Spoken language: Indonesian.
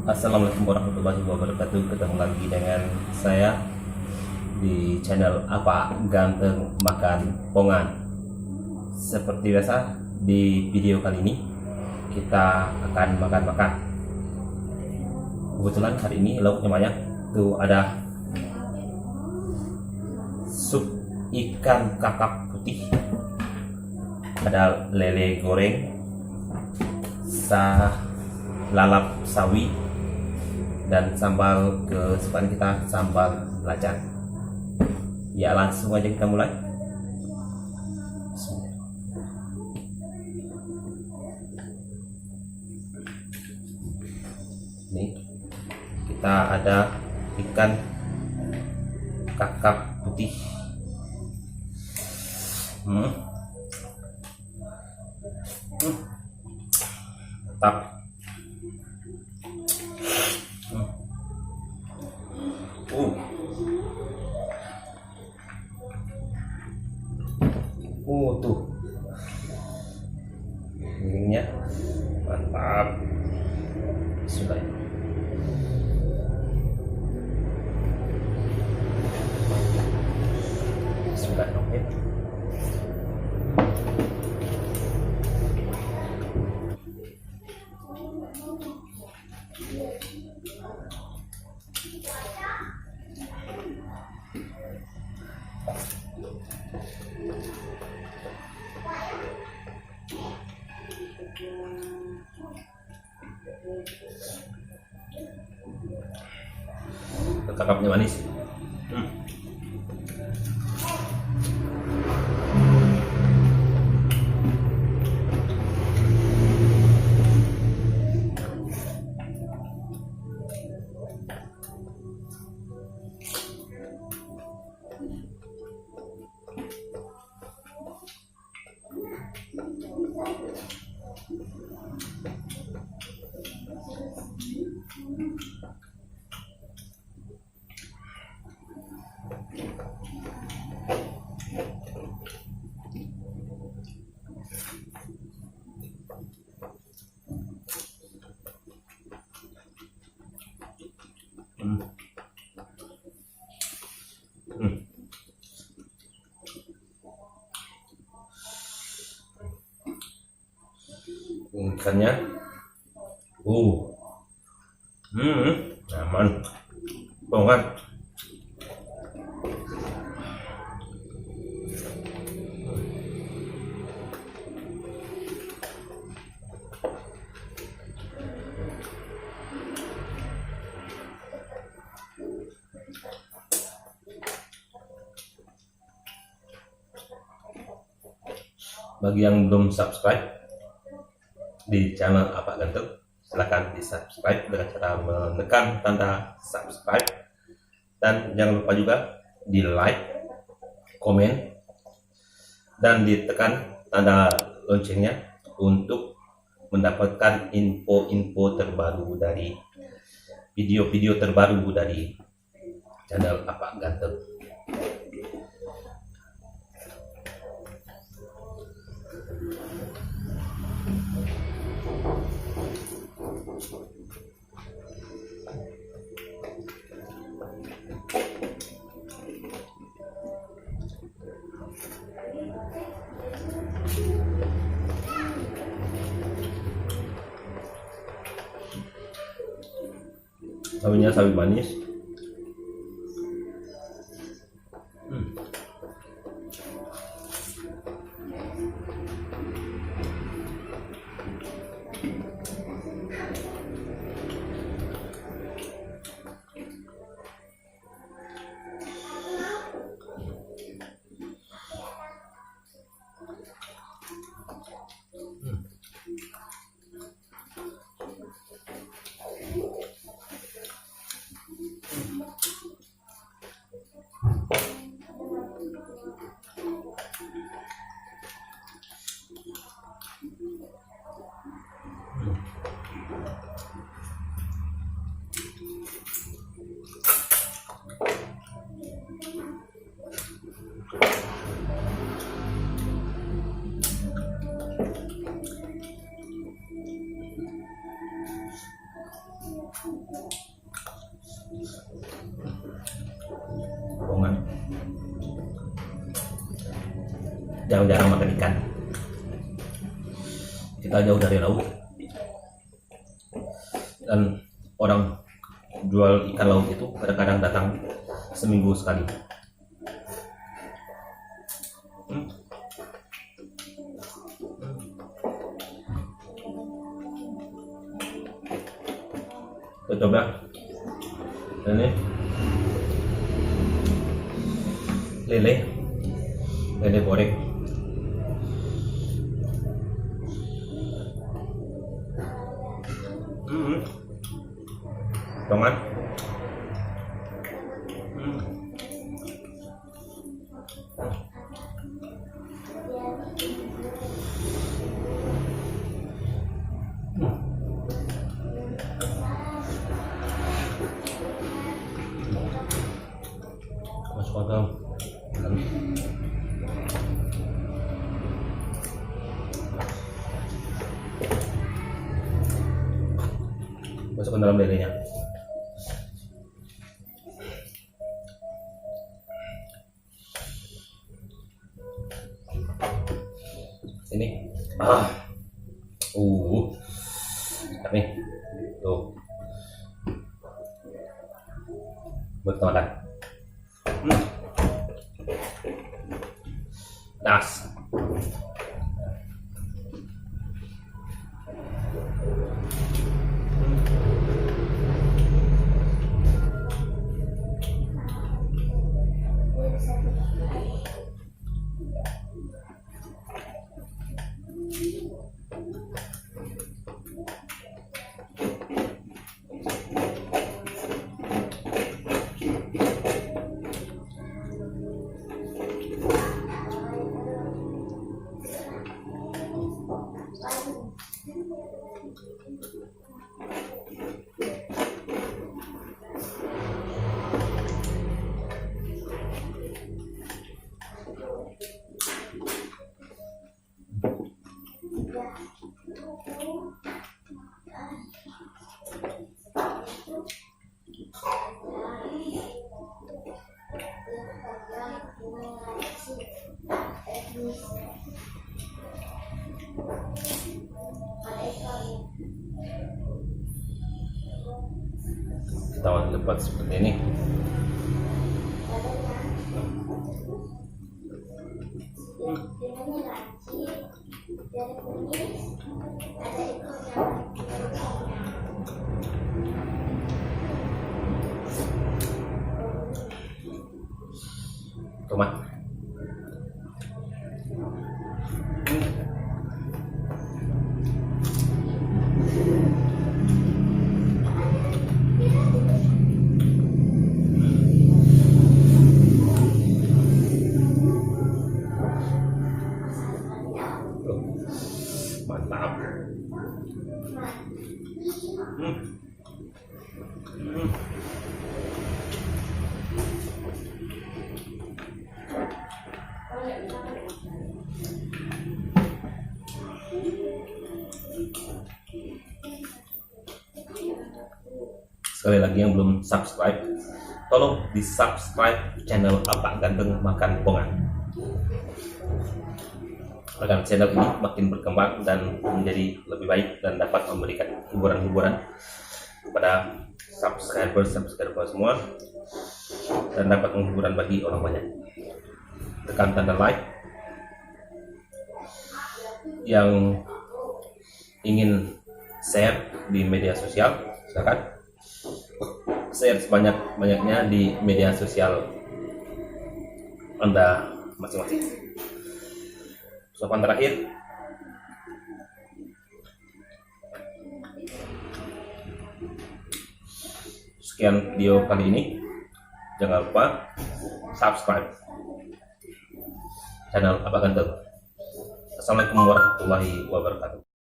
Assalamualaikum warahmatullahi wabarakatuh. Ketemu lagi dengan saya di channel Apa Ganteng Makan Pongan. Seperti biasa, di video kali ini kita akan makan-makan. Kebetulan hari ini lauknya banyak. Tuh ada sup ikan kakap putih, ada lele goreng, lalap sawi, dan sambal kesukaan kita, sambal belacan. Ya, langsung aja kita mulai. Nih, kita ada ikan kakap putih. Mantap. Tuh miringnya mantap. Sudah. Oke. Kakapnya manis. Ikannya aman pongan. Bagi yang belum subscribe di channel Apa Ganteng, silahkan di subscribe dengan cara menekan tanda subscribe, dan jangan lupa juga di like, komen, dan ditekan tanda loncengnya untuk mendapatkan info-info terbaru dari video-video terbaru dari channel Apa Ganteng. Sawinya sawi manis. jarang-jarang makan ikan. Kita jauh dari laut, dan orang jual ikan laut itu kadang-kadang datang seminggu sekali. Kita coba ini lele goreng. Tomat. Masuk ke dalam. Masuk ke dalam lelenya. Ini nih tuh buat makan. Das. Tawan lebat seperti ini. Tomat. Mantap. Sekali lagi yang belum subscribe, tolong di subscribe channel Apa Ganteng Makan Pongan, agar channel ini makin berkembang dan menjadi lebih baik dan dapat memberikan hiburan-hiburan kepada subscriber semua, dan dapat menghiburan bagi orang banyak. Tekan tanda like. Yang ingin share di media sosial, silakan share sebanyak-banyaknya di media sosial Anda masing-masing. Sopan terakhir, sekian video kali ini. Jangan lupa subscribe channel Apa Ganteng. Assalamualaikum warahmatullahi wabarakatuh.